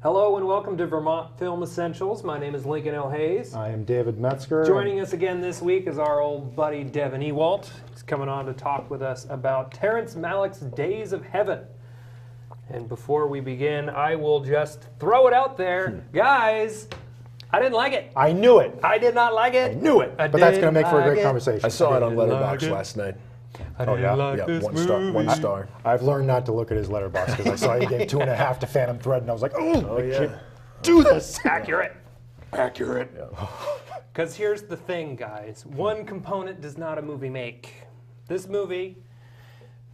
Hello and welcome to Vermont Film Essentials. My name is Lincoln L. Hayes. I am David Metzger. Joining us again this week is our old buddy Devon Ewalt. He's coming on to talk with us about Terrence Malick's Days of Heaven. And before we begin, I will just throw it out there. Guys, I didn't like it. I knew it. I did not like it. I knew it. But that's going to make for a great conversation. I saw it on Letterboxd last night. I didn't like this movie. One star. I've learned not to look at his letterbox because I saw he gave 2.5 to Phantom Thread, and I was like, oh yeah. can't do this. Accurate. Accurate. Because here's the thing, guys. One component does not a movie make. This movie,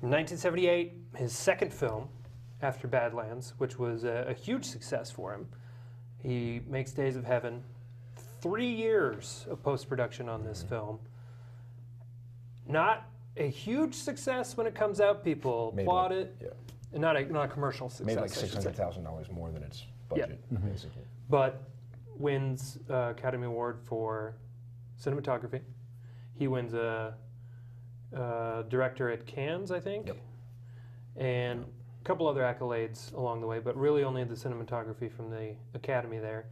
1978, his second film after Badlands, which was a huge success for him. He makes Days of Heaven. 3 years of post-production on this film. Not a huge success when it comes out. People applaud it. Yeah. Not a commercial success. Made like $600,000 more than its budget, basically. But wins Academy Award for cinematography. He wins a director at Cannes, I think. Yep. And a couple other accolades along the way, but really only the cinematography from the Academy there.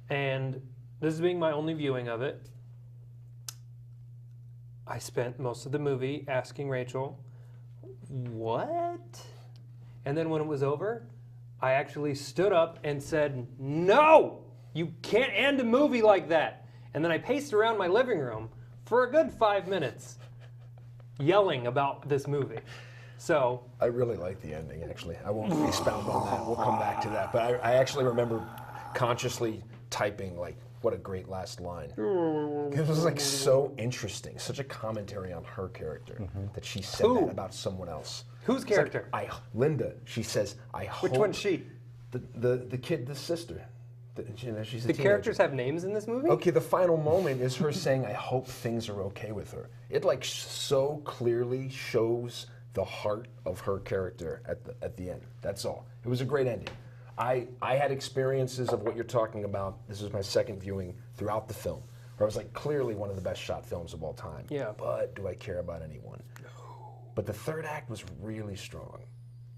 And this is being my only viewing of it. I spent most of the movie asking Rachel, what? And then when it was over, I actually stood up and said, no, you can't end a movie like that. And then I paced around my living room for a good 5 minutes yelling about this movie. So I really like the ending, actually. I won't expound on that. We'll come back to that. But I actually remember consciously typing, like, what a great last line. It was like so interesting, such a commentary on her character that she said that about someone else. Whose character? Like, Linda. She says, I hope. Which one's she? The kid, the sister. She's a The teenager. Characters have names in this movie? Okay, the final moment is her saying, I hope things are okay with her. It like so clearly shows the heart of her character at the end. That's all. It was a great ending. I had experiences of what you're talking about. This was my second viewing throughout the film, where I was like, clearly one of the best shot films of all time. Yeah. But do I care about anyone? No. But the third act was really strong.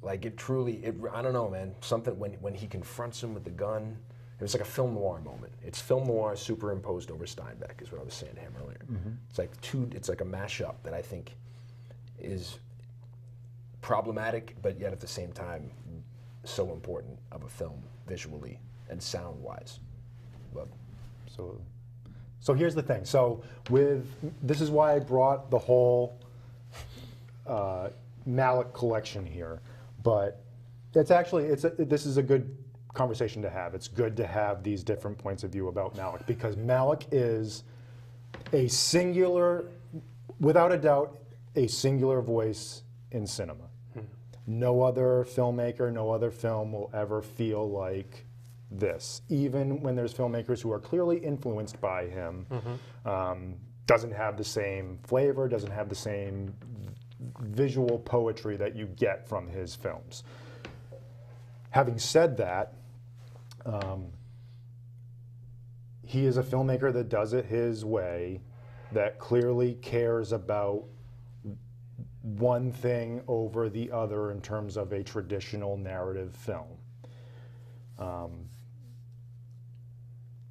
Like it truly, I don't know, man. Something when he confronts him with the gun, it was like a film noir moment. It's film noir superimposed over Steinbeck, is what I was saying to him earlier. It's like it's like a mashup that I think is problematic, but yet at the same time so important of a film visually and sound wise. But So here's the thing. So this is why I brought the whole Malick collection here. But it's actually this is a good conversation to have. It's good to have these different points of view about Malick, because Malick is a singular, without a doubt, a singular voice in cinema. No other filmmaker, no other film will ever feel like this. Even when there's filmmakers who are clearly influenced by him, doesn't have the same flavor, doesn't have the same visual poetry that you get from his films. Having said that, he is a filmmaker that does it his way, that clearly cares about one thing over the other in terms of a traditional narrative film.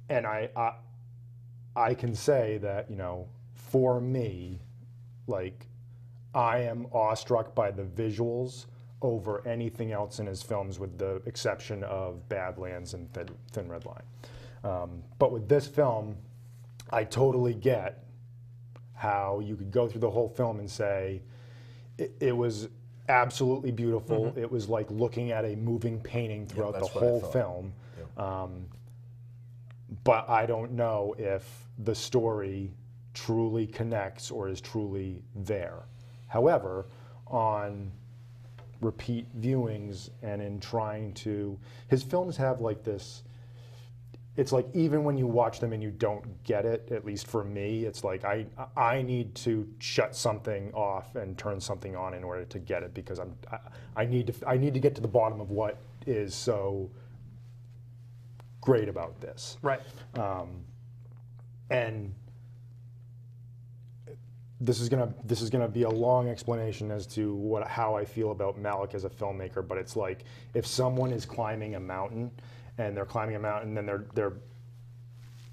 And I can say that, for me, like, I am awestruck by the visuals over anything else in his films, with the exception of Badlands and Thin Red Line. But with this film, I totally get how you could go through the whole film and say, it was absolutely beautiful. It was like looking at a moving painting throughout the whole film. But I don't know if the story truly connects or is truly there. However, on repeat viewings and in trying to, his films have like this, it's like even when you watch them and you don't get it, at least for me, it's like I need to shut something off and turn something on in order to get it, because I need to get to the bottom of what is so great about this. Right. And this is gonna be a long explanation as to how I feel about Malick as a filmmaker. But it's like if someone is climbing a mountain, and they're climbing a mountain, then they're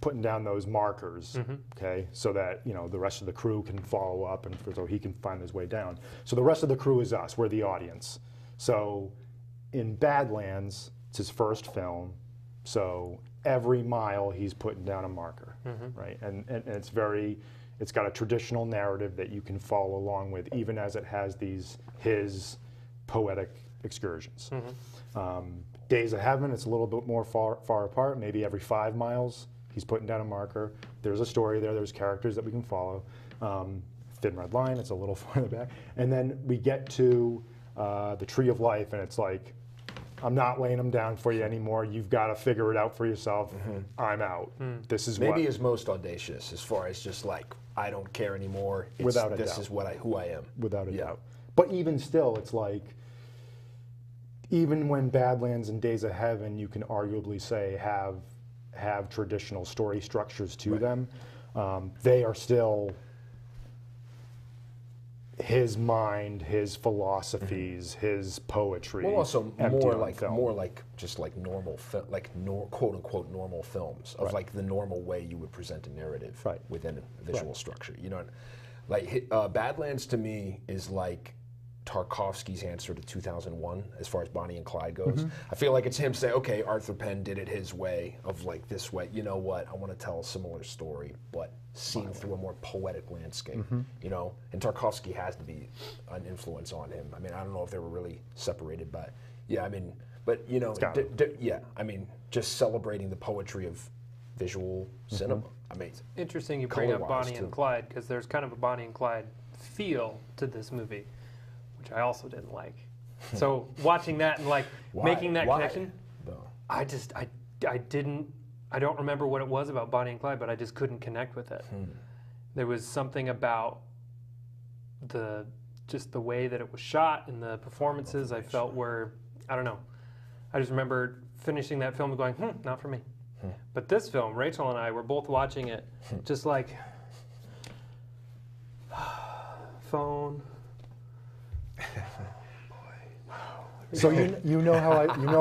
putting down those markers, okay, so that the rest of the crew can follow up, and so he can find his way down. So the rest of the crew is us. We're the audience. So in Badlands, it's his first film. So every mile he's putting down a marker, right? And it's got a traditional narrative that you can follow along with, even as it has his poetic excursions. Days of Heaven, it's a little bit more far apart. Maybe every 5 miles he's putting down a marker. There's a story there. There's characters that we can follow. Thin Red Line, it's a little farther back. And then we get to the Tree of Life, and it's like, I'm not laying them down for you anymore. You've got to figure it out for yourself. I'm out. This is maybe his most audacious, as far as just like, I don't care anymore. Without a doubt. This is who I am. Without a doubt. But even still, it's like, even when Badlands and Days of Heaven, you can arguably say have traditional story structures to them, they are still his mind, his philosophies, his poetry. Well, also more like just like normal, quote unquote normal films of like the normal way you would present a narrative within a visual structure. You know, like Badlands to me is like Tarkovsky's answer to 2001 as far as Bonnie and Clyde goes. I feel like it's him saying, okay, Arthur Penn did it his way, of like this way. You know what? I want to tell a similar story, but seen through a more poetic landscape. You know, and Tarkovsky has to be an influence on him. I mean, I don't know if they were really separated, but yeah, I mean, but you know, yeah, I mean, just celebrating the poetry of visual cinema. Amazing. Interesting you bring up Bonnie and Clyde, because there's kind of a Bonnie and Clyde feel to this movie, which I also didn't like. So watching that and like making that connection, I don't remember what it was about Bonnie and Clyde, but I just couldn't connect with it. There was something about just the way that it was shot and the performances I felt were, I don't know. I just remember finishing that film and going, not for me. But this film, Rachel and I were both watching it, just like, phone. So you know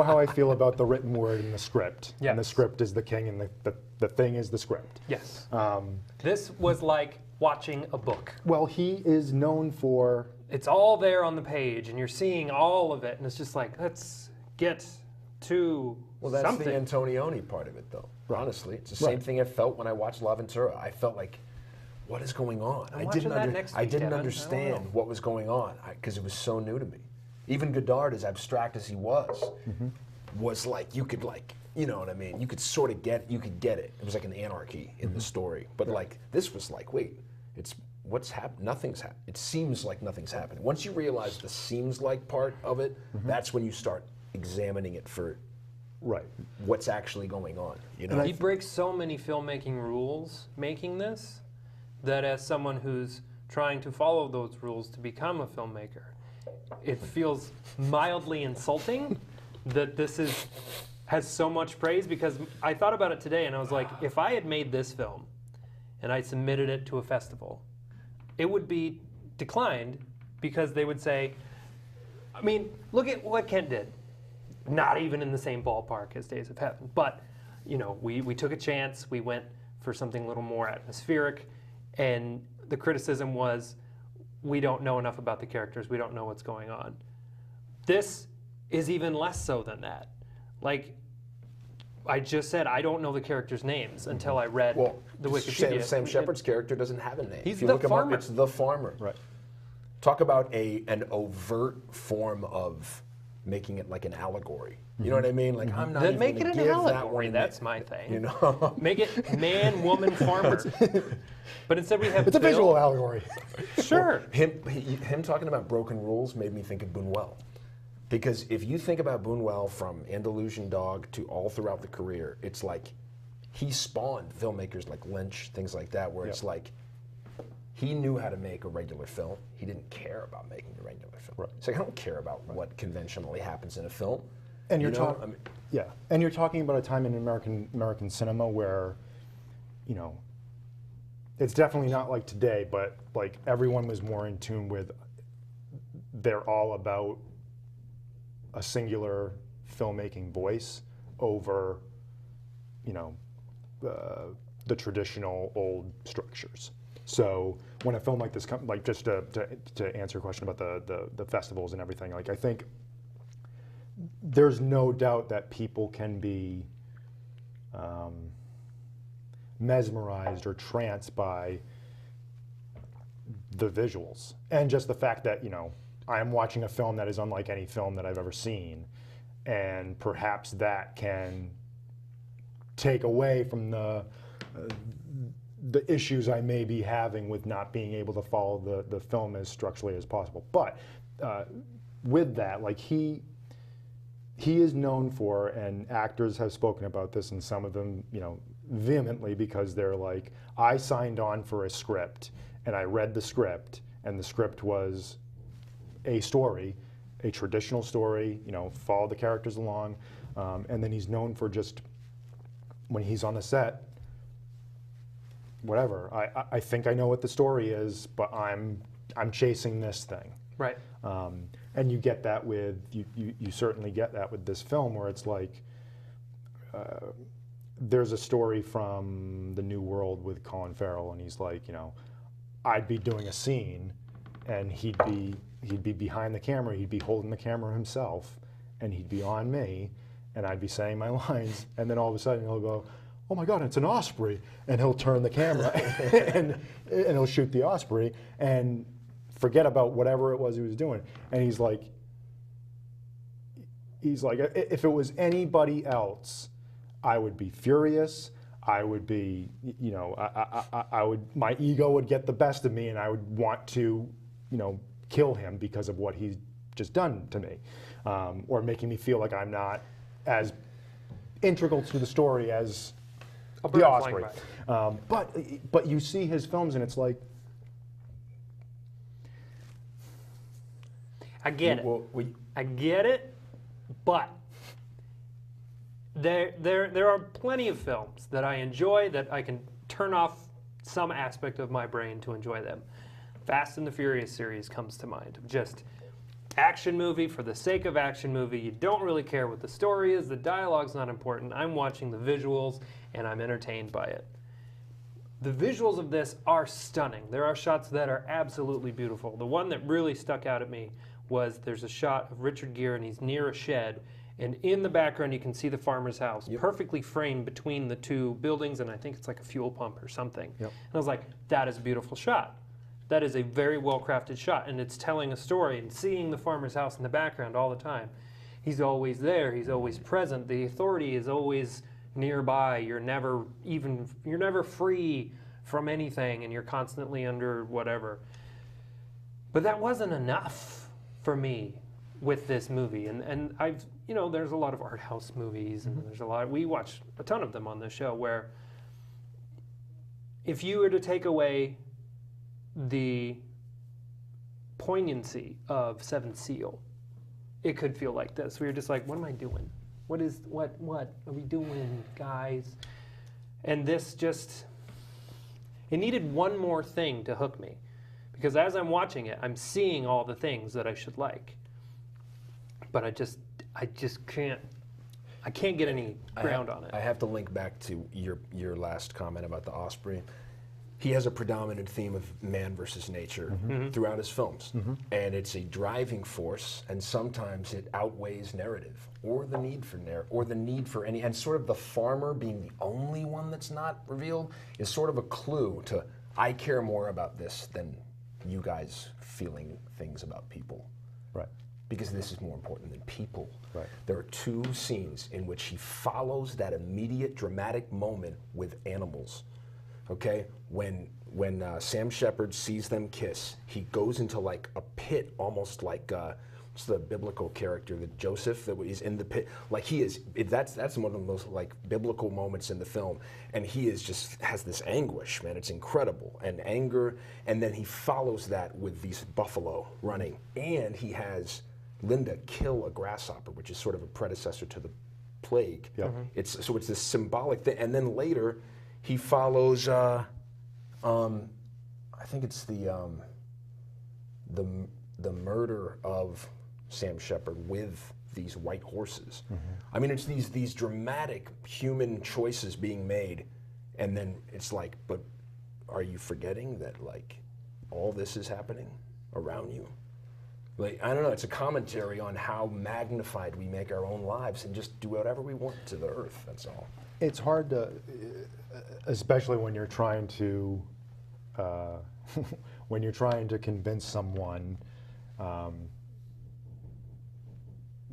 how I feel about the written word and the script. Yes. And the script is the king, and the thing is the script. Yes. This was like watching a book. Well, he is known for. It's all there on the page, and you're seeing all of it, and it's just like, let's get to that's something. the Antonioni part of it, though. Honestly, it's the same thing I felt when I watched La Ventura. I felt like, what is going on? I didn't understand what was going on because it was so new to me. Even Godard, as abstract as he was like, you could like, you know what I mean? You could sort of get it. It was like an anarchy in the story. But like, this was like, wait, what's happened? Nothing's happened. It seems like nothing's happening. Once you realize the seems like part of it, that's when you start examining it for what's actually going on. You know, he breaks so many filmmaking rules making this, that as someone who's trying to follow those rules to become a filmmaker, it feels mildly insulting that this has so much praise, because I thought about it today and I was like, if I had made this film and I submitted it to a festival, it would be declined because they would say, I mean, look at what Kent did. Not even in the same ballpark as Days of Heaven, but you know, we took a chance. We went for something a little more atmospheric, and the criticism was, we don't know enough about the characters. We don't know what's going on. This is even less so than that. Like I just said, I don't know the characters' names until I read the Wikipedia. Sam Shepard's character doesn't have a name. He's if you the look farmer. Him up, it's the farmer. Right. Talk about an overt form of making it like an allegory. You know what I mean? Like I'm not even make it an allegory. That That's my thing. You know, make it man, woman, farmer. But instead we have It's a visual allegory. Sure. Him talking about broken rules made me think of Buñuel. Because if you think about Buñuel from Andalusian Dog to all throughout the career, it's like he spawned filmmakers like Lynch, things like that, where it's like he knew how to make a regular film. He didn't care about making a regular film. Right. It's like, I don't care about what conventionally happens in a film. And you're You know, talking, yeah, and you're talking about a time in American cinema where, you know, it's definitely not like today, but like everyone was more in tune with. They're all about a singular filmmaking voice over, you know, the traditional old structures. So when a film like this comes, like just to answer your question about the festivals and everything, like I think there's no doubt that people can be mesmerized or tranced by the visuals and just the fact that, you know, I am watching a film that is unlike any film that I've ever seen, and perhaps that can take away from the issues I may be having with not being able to follow the film as structurally as possible. But with that, like he is known for, and actors have spoken about this, and some of them, you know, vehemently, because they're like, I signed on for a script, and I read the script, and the script was a story, a traditional story, you know, follow the characters along, and then he's known for just, when he's on the set, whatever, I think I know what the story is, but I'm chasing this thing. Right. And you get that with, you certainly get that with this film, where it's like, there's a story from The New World with Colin Farrell, and he's like, you know, I'd be doing a scene, and he'd be behind the camera, he'd be holding the camera himself, and he'd be on me, and I'd be saying my lines, and then all of a sudden he'll go, oh my God, it's an osprey, and he'll turn the camera and he'll shoot the osprey and forget about whatever it was he was doing. And he's like, if it was anybody else, I would be furious. I would be, you know, I would, my ego would get the best of me, and I would want to, you know, kill him because of what he's just done to me, or making me feel like I'm not as integral to the story as the osprey. But you see his films, and it's like, I get it. I get it, but there are plenty of films that I enjoy that I can turn off some aspect of my brain to enjoy them. Fast and the Furious series comes to mind. Just action movie for the sake of action movie. You don't really care what the story is. The dialogue's not important. I'm watching the visuals, and I'm entertained by it. The visuals of this are stunning. There are shots that are absolutely beautiful. The one that really stuck out at me was there's a shot of Richard Gere, and he's near a shed, and in the background you can see the farmer's house, perfectly framed between the two buildings, and I think it's like a fuel pump or something. And I was like, that is a beautiful shot. That is a very well-crafted shot, and it's telling a story, and seeing the farmer's house in the background all the time. He's always there. He's always present. The authority is always nearby. You're never free from anything, and you're constantly under whatever. But that wasn't enough for me with this movie, and I've, you know, there's a lot of art house movies, and there's a lot, we watch a ton of them on this show, where if you were to take away the poignancy of Seventh Seal, it could feel like this. We were just like, what am I doing? What are we doing, guys? And this just, it needed one more thing to hook me. Because as I'm watching it, I'm seeing all the things that I should like. But I just can't, I can't get any ground on it. I have to link back to your last comment about the osprey. He has a predominant theme of man versus nature throughout his films. And it's a driving force, and sometimes it outweighs narrative or the need for any, and sort of the farmer being the only one that's not revealed is sort of a clue to, I care more about this than you guys feeling things about people. right. Because this is more important than people. Right. There are two scenes in which he follows that immediate dramatic moment with animals. Okay, when Sam Shepard sees them kiss, he goes into like a pit, almost like what's the biblical character, that Joseph, that is in the pit. Like he is, that's one of the most like biblical moments in the film, and he is just has this anguish, man. It's incredible, and anger, and then he follows that with these buffalo running, and he has Linda kill a grasshopper, which is sort of a predecessor to the plague. Yep. So it's this symbolic thing, and then later he follows. I think it's the murder of Sam Shepard with these white horses. I mean, it's these dramatic human choices being made, and then it's like, but are you forgetting that like all this is happening around you? Like, I don't know, it's a commentary on how magnified we make our own lives and just do whatever we want to the earth, that's all. It's hard to, especially when you're trying to, when you're trying to convince someone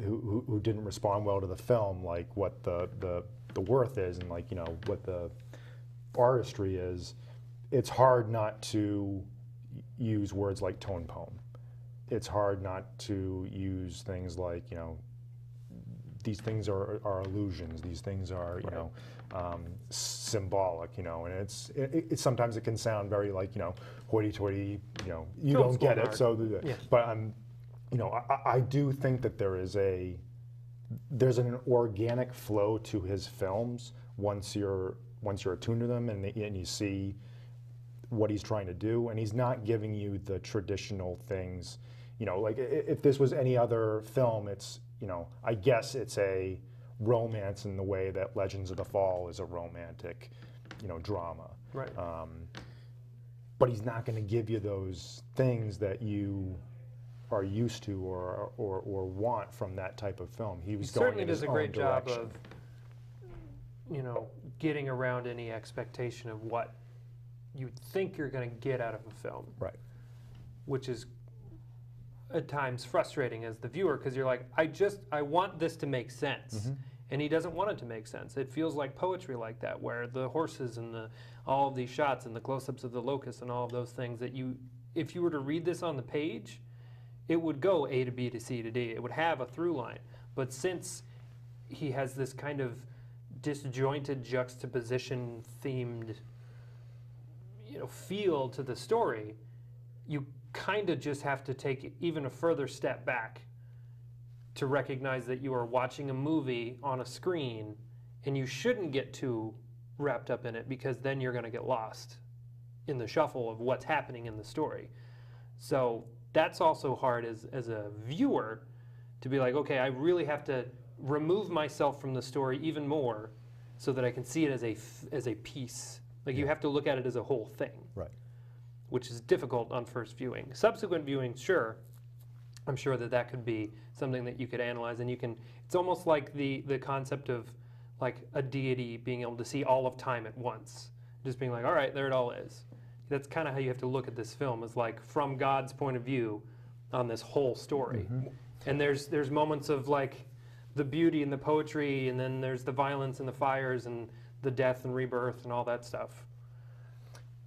who didn't respond well to the film, like what the worth is and like, you know, what the artistry is. It's hard not to use words like tone poem. It's hard not to use things like, you know, these things are illusions. These things are, you know, symbolic. You know, and it sometimes it can sound very like, you know, hoity-toity. You know, you Old don't school get it. nerd. So, Yeah. but you know, I do think that there's an organic flow to his films once you're attuned to them and you see what he's trying to do, and he's not giving you the traditional things. You know, like if this was any other film, it's, you know, I guess it's a romance in the way that Legends of the Fall is a romantic, you know, drama. Right. But he's not going to give you those things that you are used to or want from that type of film. He was He going certainly in does his a great own job direction. of, you know, getting around any expectation of what you think you're going to get out of a film. Right. Which is at times frustrating as the viewer, because you're like, I want this to make sense. And he doesn't want it to make sense. It feels like poetry like that, where the horses and all of these shots and the close-ups of the locust and all of those things that if you were to read this on the page, it would go A to B to C to D. It would have a through line. But since he has this kind of disjointed juxtaposition themed, you know, feel to the story, you kind of just have to take even a further step back to recognize that you are watching a movie on a screen, and you shouldn't get too wrapped up in it, because then you're going to get lost in the shuffle of what's happening in the story. So that's also hard as a viewer to be like, okay, I really have to remove myself from the story even more so that I can see it as a piece. Like, you have to look at it as a whole thing. Right. Which is difficult on first viewing. Subsequent viewing, sure, I'm sure that could be something that you could analyze, and you can, it's almost like the concept of like a deity being able to see all of time at once. Just being like, all right, there it all is. That's kind of how you have to look at this film, is like from God's point of view on this whole story. And there's moments of like the beauty and the poetry, and then there's the violence and the fires and the death and rebirth and all that stuff.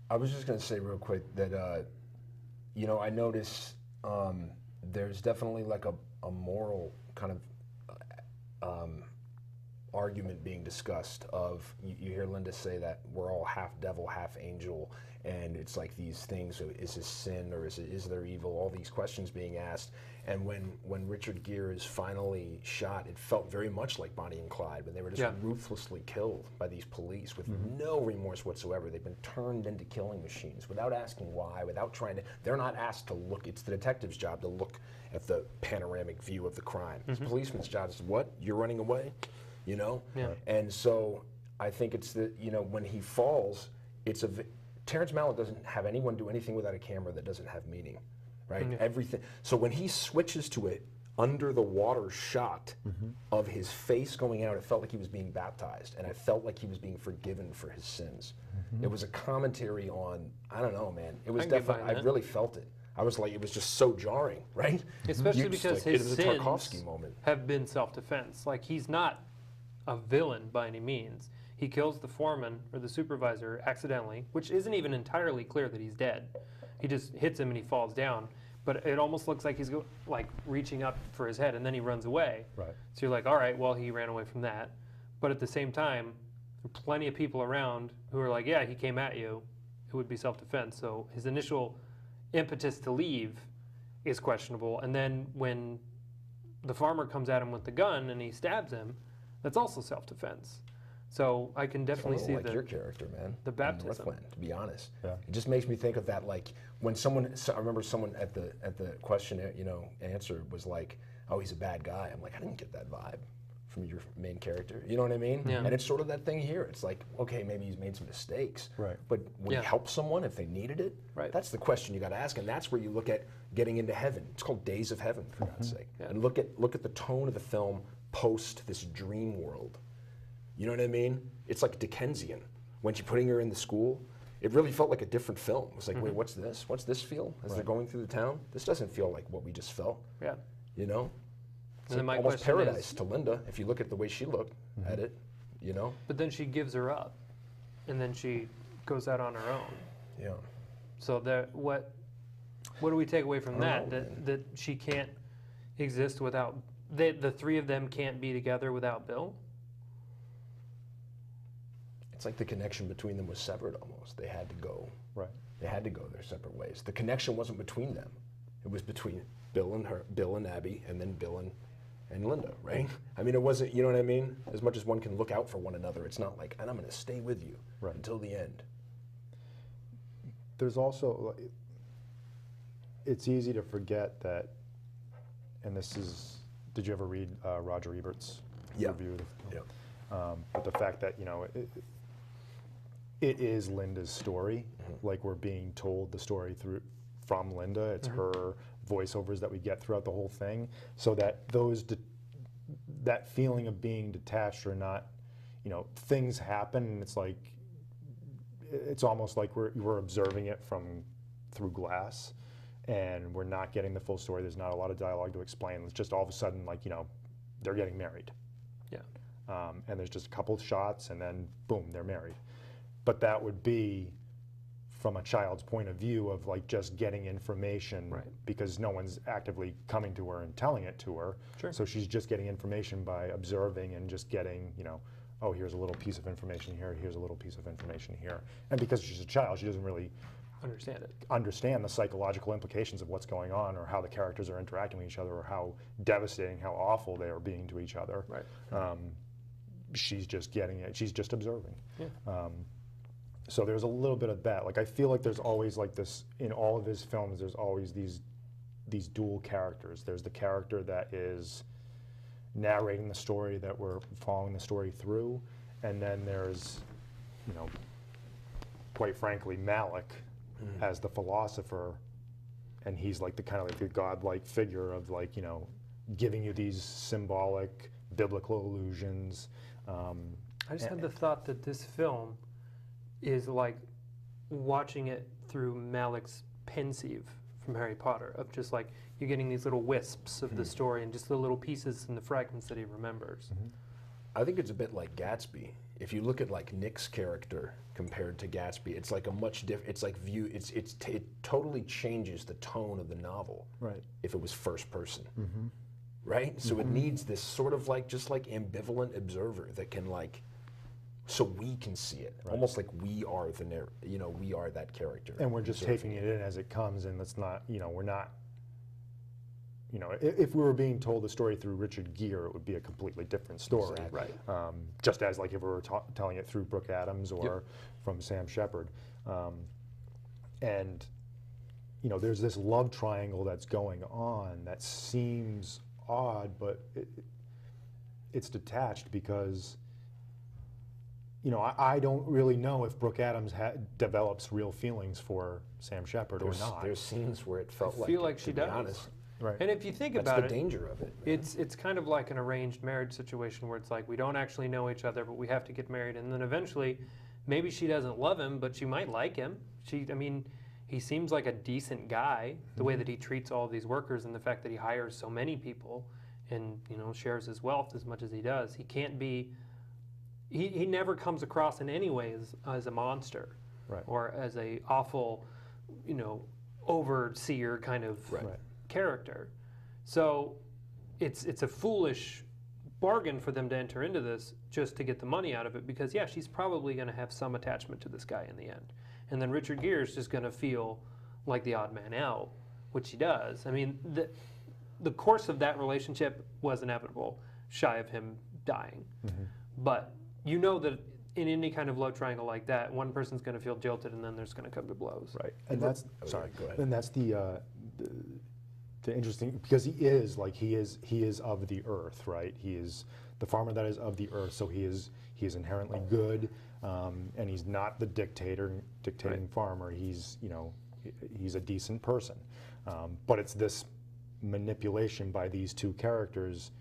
I was just going to say real quick that, you know, I notice there's definitely like a moral kind of argument being discussed of, you hear Linda say that we're all half devil, half angel, and it's like these things, so is this sin or is there evil, all these questions being asked. And when Richard Gere is finally shot, it felt very much like Bonnie and Clyde, when they were just ruthlessly killed by these police with no remorse whatsoever. They've been turned into killing machines without asking why, without trying to, they're not asked to look, it's the detective's job to look at the panoramic view of the crime. It's the policeman's job is, what, you're running away? You know? Yeah. And so I think it's the, you know, when he falls, it's Terrence Malick doesn't have anyone do anything without a camera that doesn't have meaning. Right? Everything. So when he switches to it under the water shot of his face going out, it felt like he was being baptized, and I felt like he was being forgiven for his sins. It was a commentary on, I don't know, man. It was definitely, I really felt it. I was like, it was just so jarring, right? Especially because his it was a sins Tarkovsky moment. have been self-defense. Like, he's not a villain by any means. He kills the foreman or the supervisor accidentally, which isn't even entirely clear that he's dead. He just hits him and he falls down. But it almost looks like he's like reaching up for his head, and then he runs away. Right. So you're like, all right, well, he ran away from that. But at the same time, there are plenty of people around who are like, yeah, he came at you. It would be self-defense. So his initial impetus to leave is questionable. And then when the farmer comes at him with the gun and he stabs him, that's also self-defense. So I can definitely see like your character, man. the baptism. Northland, to be honest. Yeah. It just makes me think of that, like when someone. I remember someone at the question, answer was like, "Oh, he's a bad guy." I'm like, I didn't get that vibe from your main character. You know what I mean? Yeah. And it's sort of that thing here. It's like, okay, maybe he's made some mistakes. Right. But when Yeah. you help someone if they needed it, Right. that's the question you got to ask, and that's where you look at getting into heaven. It's called Days of Heaven, for God's sake. Yeah. And look at the tone of the film post this dream world. You know what I mean? It's like Dickensian. When you're putting her in the school, it really felt like a different film. It was like, wait, what's this? What's this feel as they're going through the town? This doesn't feel like what we just felt. Yeah. You know? It's And then like my almost question paradise is- to Linda, if you look at the way she looked at it, you know? But then she gives her up, and then she goes out on her own. Yeah. So what do we take away from that? know, That she can't exist without the three of them can't be together without Bill? It's like the connection between them was severed almost. They had to go. Right. They had to go their separate ways. The connection wasn't between them. It was between Bill and her, Bill and Abby, and then Bill and Linda, right? I mean, it wasn't, you know what I mean? As much as one can look out for one another, it's not like, and I'm going to stay with you Right. until the end. There's also, it's easy to forget that, and this is, did you ever read Roger Ebert's Yeah. review of the film? Yeah. But the fact that, it is Linda's story, like we're being told the story from Linda. It's her voiceovers that we get throughout the whole thing, so that that feeling of being detached or not, things happen, and it's like it's almost like we're observing it through glass, and we're not getting the full story. There's not a lot of dialogue to explain. It's just all of a sudden like they're getting married. Yeah. And there's just a couple of shots, and then boom, they're married. But that would be from a child's point of view of like just getting information, Right. because no one's actively coming to her and telling it to her. Sure. So she's just getting information by observing and just getting, oh, here's a little piece of information here, here's a little piece of information here. And because she's a child, she doesn't really Understand it. understand the psychological implications of what's going on, or how the characters are interacting with each other, or how devastating, how awful they are being to each other. Right. She's just getting it. She's just observing. Yeah. So there's a little bit of that. Like I feel like there's always like this in all of his films. There's always these dual characters. There's the character that is narrating the story, that we're following the story through, and then there's, quite frankly, Malick as the philosopher, and he's like the kind of like the godlike figure of like giving you these symbolic biblical allusions. I just had the thought that this film is like watching it through Malick's pensieve from Harry Potter, of just like you're getting these little wisps of the story and just the little pieces and the fragments that he remembers. I think it's a bit like Gatsby. If you look at like Nick's character compared to Gatsby, it's like a much different. It's like it totally changes the tone of the novel. Right. If it was first person. Right. So it needs this sort of like just like ambivalent observer that can like, so we can see it, almost like we are we are that character. And we're just taking it in as it comes, and it's not, we're not. If we were being told the story through Richard Gere, it would be a completely different story. Exactly. Right. Just as like if we were telling it through Brooke Adams or from Sam Shepard. And, there's this love triangle that's going on that seems odd, but it's detached because, I don't really know if Brooke Adams develops real feelings for Sam Shepard or not. There's scenes where it felt I feel like it, she to be does. honest. Right. And if you think That's about the it, danger of it. it's kind of like an arranged marriage situation where it's like we don't actually know each other, but we have to get married, and then eventually, maybe she doesn't love him, but she might like him. He seems like a decent guy. The way that he treats all of these workers, and the fact that he hires so many people, and shares his wealth as much as he does, he can't be. He never comes across in any way as a monster, Right. or as a awful, overseer kind of Right. character. So it's a foolish bargain for them to enter into this just to get the money out of it, because she's probably going to have some attachment to this guy in the end, and then Richard Gere is just going to feel like the odd man out, which he does. I mean, the course of that relationship was inevitable, shy of him dying. But you know that in any kind of love triangle like that, one person's going to feel jilted, and then there's going to come to blows. Right, and that's sorry. Go ahead. and that's the interesting, because he is of the earth, right? He is the farmer that is of the earth, so he is inherently good, and he's not the dictating farmer. He's he's a decent person, but it's this manipulation by these two characters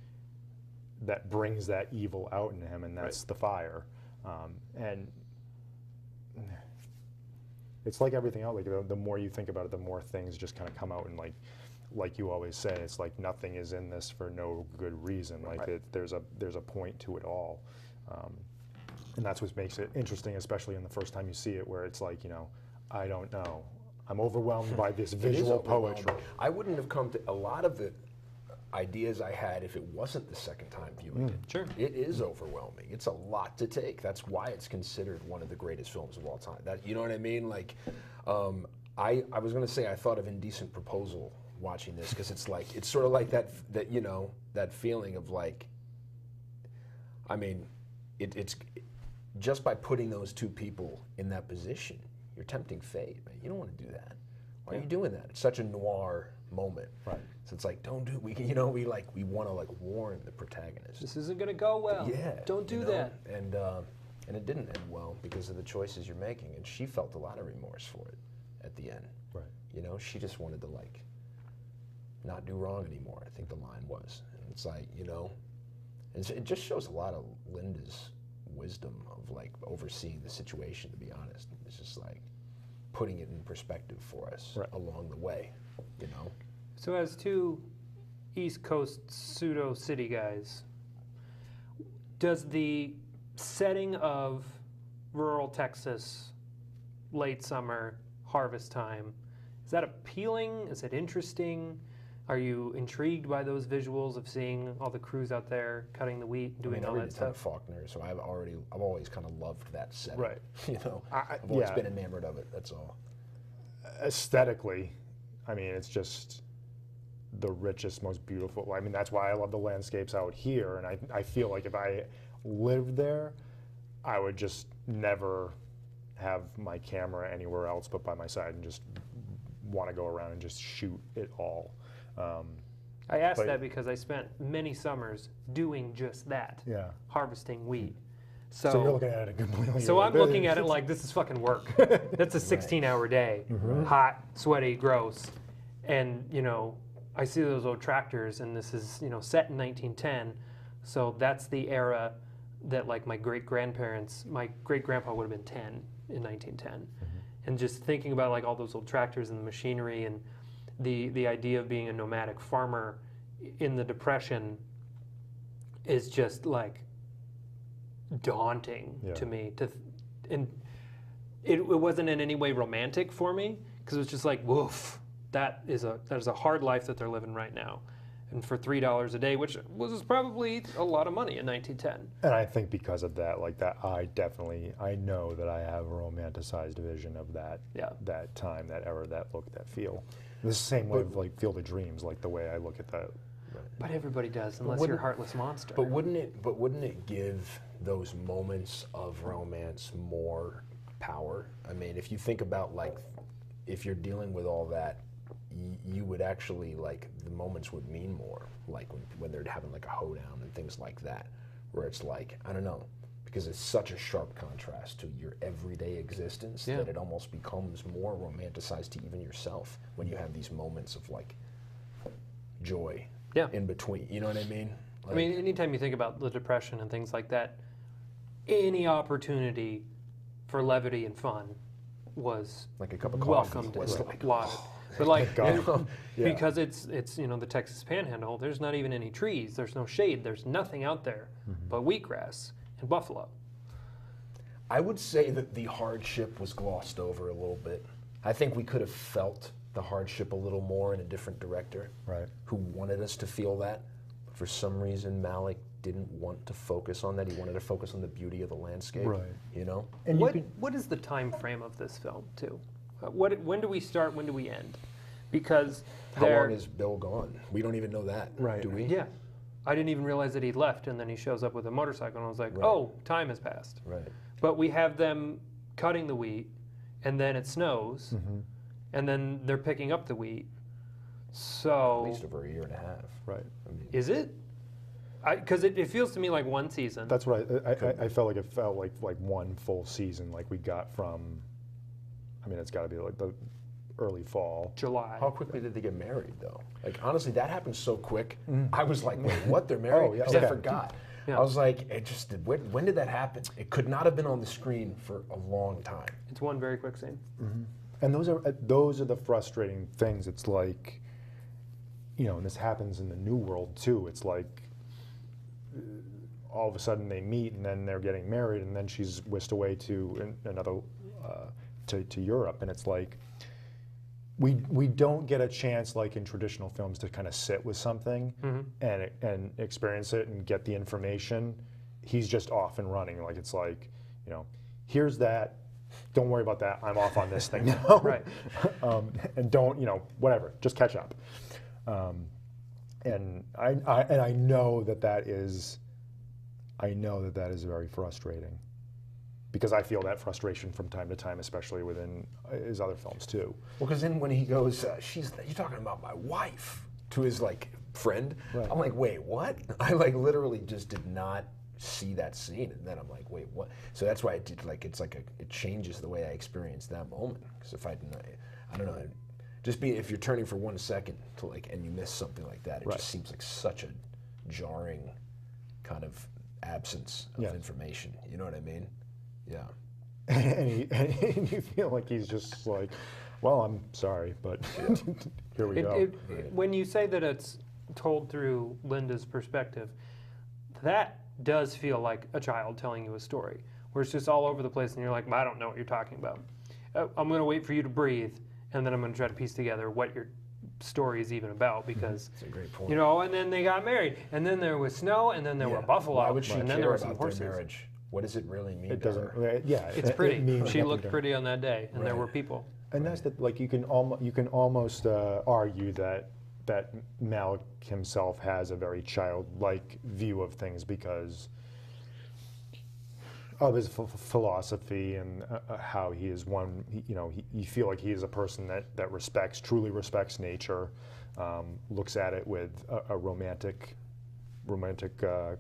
that brings that evil out in him, and that's the fire. And it's like everything else. Like the more you think about it, the more things just kind of come out, and like you always say, it's like nothing is in this for no good reason. Like there's a point to it all, and that's what makes it interesting, especially in the first time you see it, where it's like, I don't know, I'm overwhelmed by this visual poetry. I wouldn't have come to a lot of the ideas I had if it wasn't the second time viewing it. Sure. It is overwhelming. It's a lot to take. That's why it's considered one of the greatest films of all time. You know what I mean? Like, I was going to say I thought of Indecent Proposal watching this, because it's sort of like that feeling of like, I mean, it's just by putting those two people in that position, you're tempting fate, man. You don't want to do that. Why are you doing that? It's such a noir moment. Right. So it's like, don't do. We want to warn the protagonist. This isn't going to go well. Yeah. Don't do that. And it didn't end well because of the choices you're making. And she felt a lot of remorse for it at the end. Right. She just wanted to not do wrong anymore, I think the line was. And it's like, it just shows a lot of Linda's wisdom of overseeing the situation, to be honest. It's just putting it in perspective for us along the way, So as two East Coast pseudo city guys, does the setting of rural Texas, late summer, harvest time, is that appealing? Is it interesting? Are you intrigued by those visuals of seeing all the crews out there cutting the wheat, doing all that stuff? Faulkner, so I've always kind of loved that setting. Right. I've always been enamored of it. That's all. Aesthetically, I mean, it's just the richest, most beautiful. I mean, that's why I love the landscapes out here, and I feel like if I lived there, I would just never have my camera anywhere else but by my side and just want to go around and just shoot it all. I asked that because I spent many summers doing just that, harvesting wheat. So you're looking at it completely. So I'm looking at it like this is fucking work. That's a 16-hour day, hot, sweaty, gross, and I see those old tractors, and this is set in 1910, so that's the era that my great-grandpa would have been 10 in 1910, and just thinking about all those old tractors and the machinery and the idea of being a nomadic farmer in the Depression is just daunting to me. And it wasn't in any way romantic for me, because it was just woof, that is a hard life that they're living right now, and for $3 a day, which was probably a lot of money in 1910. And I think because of that, I know that I have a romanticized vision of that time, that era, that look, that feel. The same way of Field of Dreams, the way I look at that. But everybody does, unless you're a heartless monster. But wouldn't it give those moments of romance more power? I mean, if you think about if you're dealing with all that, you would actually the moments would mean more. When they're having a hoedown and things like that, where it's I don't know, because it's such a sharp contrast to your everyday existence that it almost becomes more romanticized to even yourself when you have these moments of joy in between. You know what I mean? I mean, anytime you think about the Depression and things like that, any opportunity for levity and fun was like a cup of coffee. Welcomed and lauded. But because it's the Texas Panhandle, there's not even any trees, there's no shade, there's nothing out there but wheatgrass and buffalo. I would say that the hardship was glossed over a little bit. I think we could have felt the hardship a little more in a different director who wanted us to feel that. But for some reason, Malick didn't want to focus on that. He wanted to focus on the beauty of the landscape. And what is the time frame of this film, too? When do we start, when do we end? because How they're, long is Bill gone? We don't even know that, Right. do we? yeah, I didn't even realize that he'd left, and then he shows up with a motorcycle, and I was like, Right. oh, time has passed. Right. But we have them cutting the wheat, and then it snows, and then they're picking up the wheat. So At least over a year and a half. Right. I mean, is it? Because it feels to me like one season. That's what I felt like. It felt like one full season, like we got from. I mean, it's got to be like the early fall. July. how quickly did they get married, though? Like, honestly, that happened so quick. I was like, wait, what? They're married? Oh, yeah, 'Cause okay. I forgot. Yeah. I was like, it just did. When did that happen? It could not have been on the screen for a long time. It's one very quick scene. And those are the frustrating things. It's like, and this happens in the New World too. It's like all of a sudden they meet and then they're getting married and then she's whisked away to another to Europe, and it's like we don't get a chance like in traditional films to kind of sit with something and experience it and get the information. He's just off and running. Like it's like, here's that. Don't worry about that. I'm off on this thing now. Right. And don't, whatever. Just catch up. And I know that is very frustrating, because I feel that frustration from time to time, especially within his other films too. Well, because then when he goes, you're talking about my wife, to his like friend. Right. I'm like, wait, what? I like literally just did not see that scene, and then I'm like, wait, what? So that's why it did, like, it changes the way I experience that moment. Because if I don't know, if you're turning for 1 second to like, and you miss something like that, it Right. just seems like such a jarring kind of absence of Yeah. information. You know what I mean? Yeah. and you feel like he's just like, well, I'm sorry, but here we go. When you say that it's told through Linda's perspective, that does feel like a child telling you a story, where it's just all over the place and you're like, I don't know what you're talking about. I'm going to wait for you to breathe, and then I'm going to try to piece together what your story is even about, because, That's a great point. and then they got married, and then there was snow, and then there were buffalo, Why would she and then care there were some about horses. their marriage? What does it really mean? It to doesn't. her? Yeah, It's pretty. means She nothing looked to her. pretty on that day, and there Right. were people. And that's like you can almost argue that Malick himself has a very childlike view of things because of his philosophy and how he is one. You feel like he is a person that truly respects nature, looks at it with a romantic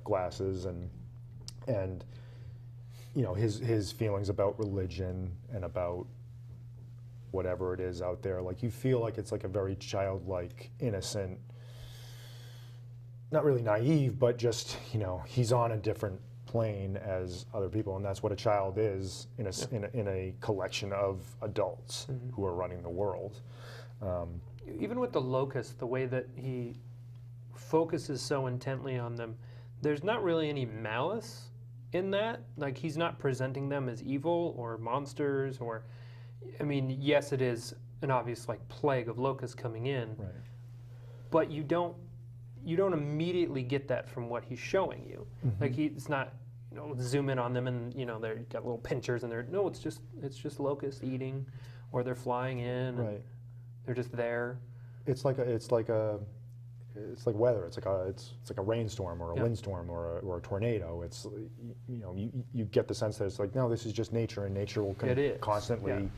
glasses, and his feelings about religion and about whatever it is out there. Like you feel like it's like a very childlike, innocent, not really naive, but just he's on a different plane as other people, and that's what a child is in a collection of adults who are running the world. Even with the locust, the way that he focuses so intently on them, there's not really any malice in that. Like, he's not presenting them as evil or monsters, or, I mean, yes, it is an obvious like plague of locusts coming in, Right. but you don't immediately get that from what he's showing you. Like, he's not, zoom in on them and they've got little pinchers and it's just locusts eating, or they're flying in and Right. they're just there. It's like weather. It's like a rainstorm or a windstorm or a tornado. It's you get the sense that it's like, no, this is just nature, and nature will It is, constantly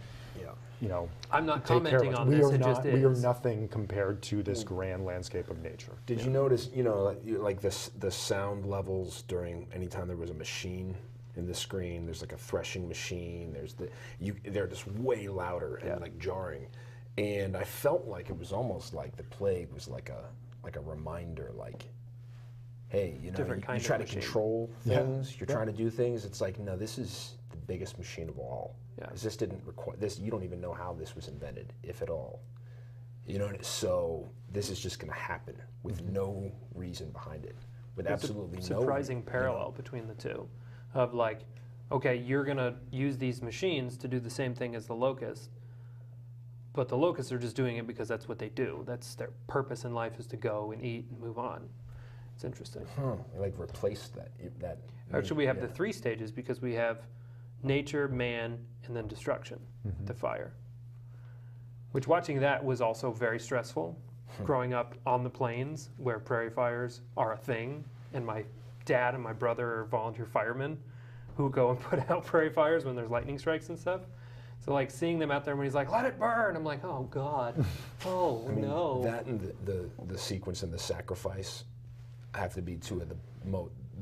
I'm not take care of commenting us. on We this, are it not. just We are is. nothing compared to this grand landscape of nature. Did you notice, like the sound levels during any time there was a machine in the screen? There's like a threshing machine. They're just way louder and like jarring, and I felt like it was almost like the plague was like a reminder, like, hey, Different you kind of try to machine. control Yeah. things. You're trying to do things. It's like, no, this is the biggest machine of all. Yeah. 'Cause this didn't require this. You don't even know how this was invented, if at all. So this is just going to happen with no reason behind it, with It's absolutely a no surprising parallel between the two, of like, okay, you're gonna use these machines to do the same thing as the locusts, but the locusts are just doing it because that's what they do. That's their purpose in life, is to go and eat and move on. It's interesting. Like replace that. Actually, we have the 3 stages, because we have nature, man, and then destruction, the fire. Which watching that was also very stressful. Growing up on the plains where prairie fires are a thing, and my dad and my brother are volunteer firemen who go and put out prairie fires when there's lightning strikes and stuff. So like seeing them out there when he's like, "Let it burn," I'm like, "Oh God, oh I mean, no." that and the sequence and the sacrifice have to be two of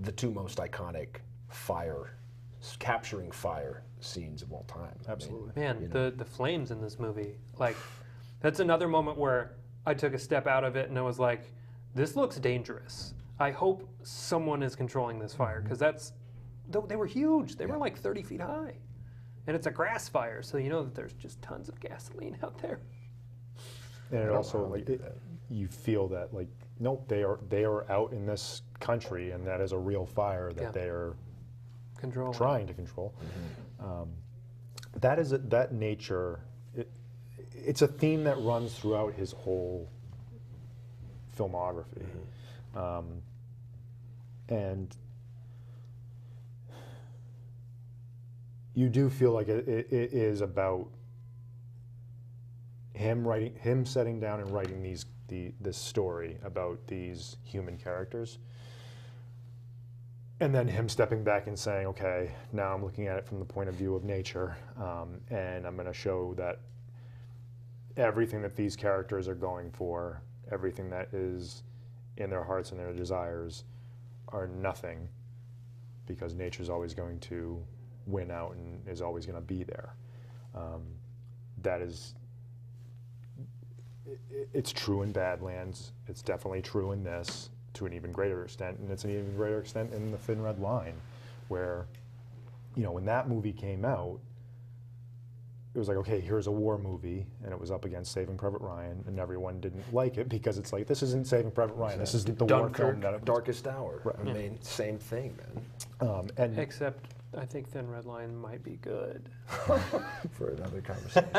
the two most iconic capturing fire scenes of all time. Absolutely. Man, you know. the flames in this movie, like, that's another moment where I took a step out of it and I was like, this looks dangerous. I hope someone is controlling this fire, because they were huge. They were like 30 feet high. And it's a grass fire, so you know that there's just tons of gasoline out there. And it don't also, know how like, they do that. you feel that, like, nope, they are out in this country, and that is a real fire that they are Control. trying to control. That nature, it's a theme that runs throughout his whole filmography. And you do feel like it is about him sitting down and writing this story about these human characters, and then him stepping back and saying, okay, now I'm looking at it from the point of view of nature, and I'm going to show that everything that these characters are going for, everything that is in their hearts and their desires, are nothing, because nature's always going to win out and is always going to be there. It's true in Badlands. It's definitely true in this to an even greater extent, and it's an even greater extent in The Thin Red Line, where, you know, when that movie came out, it was like, okay, here's a war movie, and it was up against Saving Private Ryan, and everyone didn't like it because it's like, this isn't Saving Private Ryan, this isn't the war film that Darkest Hour. Right. I mean, same thing, man. and Except I think Thin Red Line might be good. For another conversation.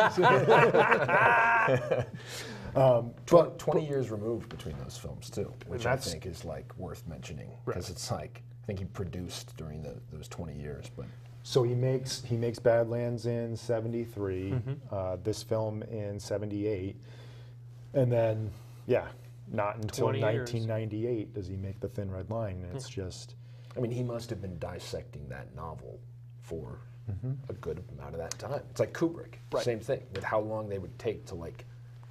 20 years removed between those films too, which I think is like worth mentioning, because it's like, I think he produced during those 20 years, but. so he makes Badlands in '73, this film in '78, and then not until 1998 does he make The Thin Red Line, and it's just. I mean, he must have been dissecting that novel for a good amount of that time. It's like Kubrick, same thing, with how long they would take to like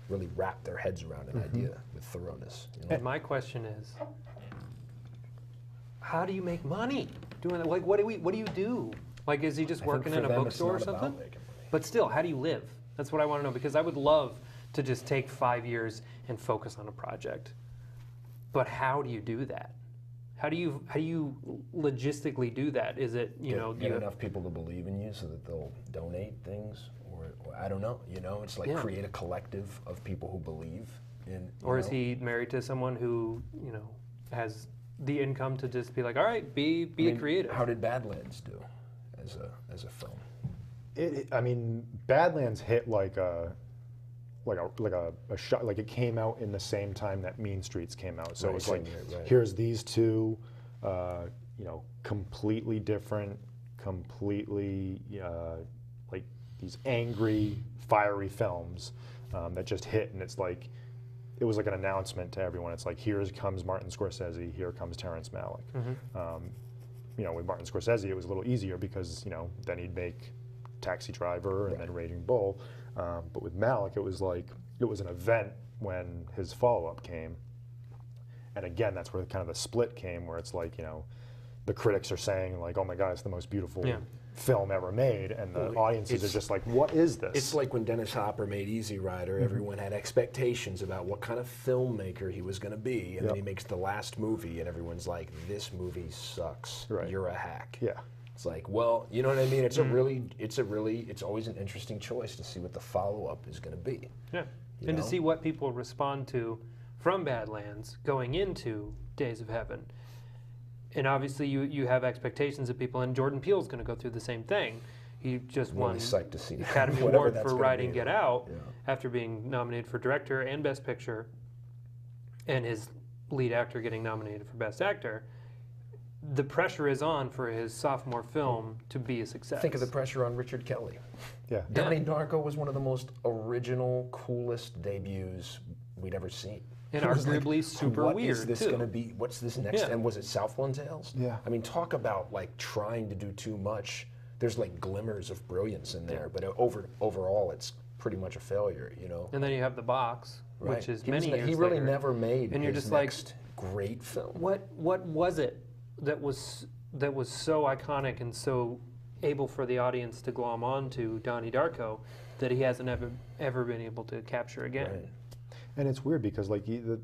really wrap their heads around an idea with thoroughness. You know? And my question is, how do you make money doing that? Like, what do you do? Like, is he just working in a bookstore or something? But still, how do you live? That's what I want to know, because I would love to just take 5 years and focus on a project. But how do you do that? How do you logistically do that? Is it, get enough people to believe in you so that they'll donate things, or I don't know. You know, it's like create a collective of people who believe in. Or is he married to someone who has the income to just be like, all right, be a creative? How did Badlands do as a film? I mean, Badlands hit like a shot. Like, it came out in the same time that Mean Streets came out. So it was like, here's these two, completely different, completely like these angry, fiery films that just hit, and it's like, it was like an announcement to everyone. It's like, here comes Martin Scorsese, here comes Terrence Malick. With Martin Scorsese, it was a little easier because then he'd make Taxi Driver and then Raging Bull. But with Malick, it was like, it was an event when his follow-up came. And again, that's where kind of the split came, where it's like, the critics are saying like, oh my God, it's the most beautiful film ever made. And the audiences are just like, what is this? It's like when Dennis Hopper made Easy Rider, everyone had expectations about what kind of filmmaker he was going to be. And then he makes the last movie and everyone's like, this movie sucks. You're a hack. Yeah. It's like, well, you know what I mean? It's it's always an interesting choice to see what the follow-up is going to be. Yeah, and to see what people respond to from Badlands going into Days of Heaven. And obviously you have expectations of people, and Jordan Peele's going to go through the same thing. He just won psyched to see the Academy Award for writing Get Out after being nominated for Director and Best Picture, and his lead actor getting nominated for Best Actor. the pressure is on for his sophomore film to be a success. Think of the pressure on Richard Kelly. Yeah. Donnie Darko was one of the most original, coolest debuts we'd ever seen. And It was arguably super what weird, is this too. going to be? What's this next? Yeah. And was it Southland Tales? Yeah. I mean, talk about like trying to do too much. There's like glimmers of brilliance in there, but overall, it's pretty much a failure. You know. And then you have The Box, Right. which is He many was- years He really later. never made And you're his just like, next great film. What was it that was so iconic and so able for the audience to glom on to Donnie Darko that he hasn't ever been able to capture again? Right. And it's weird because like the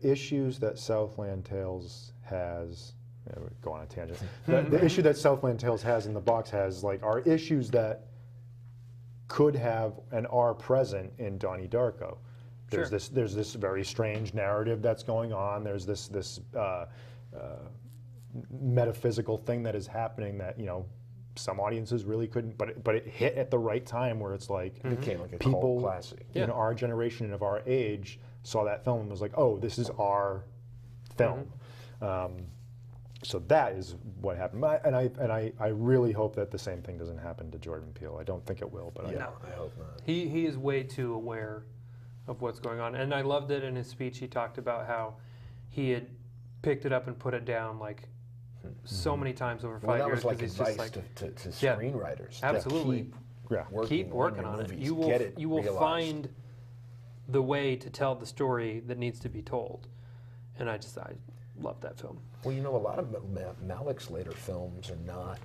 issues that Southland Tales has, we're going on a tangent. The issue that Southland Tales has and The Box has like are issues that could have and are present in Donnie Darko. There's Sure. there's this very strange narrative that's going on. There's this metaphysical thing that is happening that some audiences really couldn't, but it hit at the right time where it's like It became like a people cult classic. Yeah. in our generation and of our age saw that film and was like, oh, this is our film. So that is what happened. I really hope that the same thing doesn't happen to Jordan Peele. I don't think it will, but Yeah, I hope not. He is way too aware of what's going on. And I loved it in his speech. He talked about how he had picked it up and put it down like so many times over 5 Well, that years. was like 'cause he's advice just like, to Yeah. screenwriters. Absolutely. Keep working your on it. movies. You will Get it you will realized. find the way to tell the story that needs to be told. And I love that film. Well, a lot of Malick's later films are not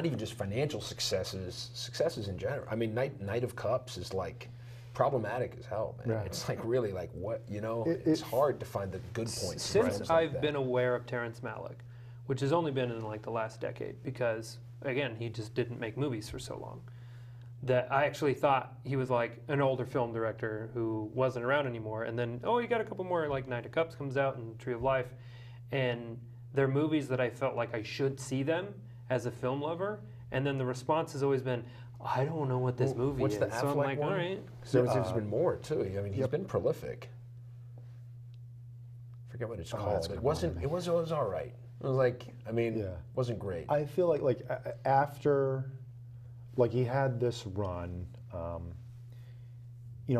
even just financial successes in general. I mean, Knight of Cups is like problematic as hell, man. Yeah. It's like really like what It's hard to find the good points. in Since films like I've that. been aware of Terrence Malick, which has only been in like the last decade, because again, he just didn't make movies for so long, that I actually thought he was like an older film director who wasn't around anymore. And then, you got a couple more, like Knight of Cups comes out and Tree of Life. And they're movies that I felt like I should see them as a film lover. And then the response has always been, I don't know what this movie What's is. the So I'm Affleck like, one? all right. There's been more too. I mean, he's been prolific. Forget what it's that's called. come It on wasn't. to me. It was all right. It was like, Yeah. wasn't great. I feel like after, like he had this run,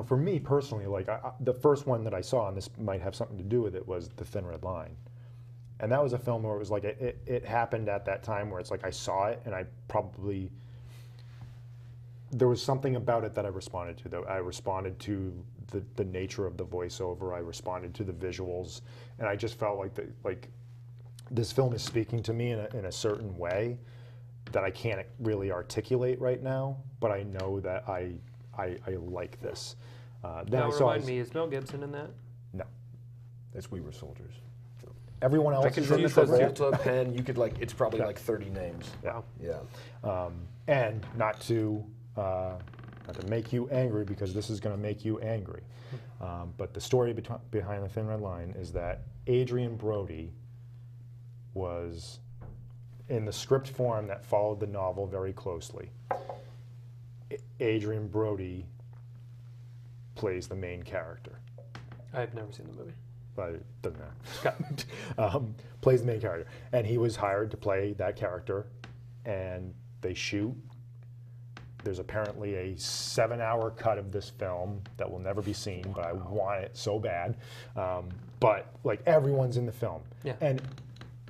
for me personally, like the first one that I saw, and this might have something to do with it, was The Thin Red Line. And that was a film where it was like, it happened at that time where it's like I saw it and there was something about it that I responded to. Though I responded to the nature of the voiceover, I responded to the visuals, and I just felt like this film is speaking to me in a certain way that I can't really articulate right now, but I know that I like this. Then Now I saw remind me, is Mel Gibson in that? No. That's We Were Soldiers. Everyone else is in the confused those Travolta. Travolta, Penn, you could it's probably like 30 names. Yeah. Yeah. And not to make you angry, because this is going to make you angry. But the story behind The Thin Red Line is that Adrian Brody was in the script form that followed the novel very closely. Adrian Brody plays the main character. I've never seen the movie. But it doesn't matter. Plays the main character. And he was hired to play that character, and they shoot. There's apparently a 7-hour cut of this film that will never be seen, but I want it so bad. But like everyone's in the film. Yeah. And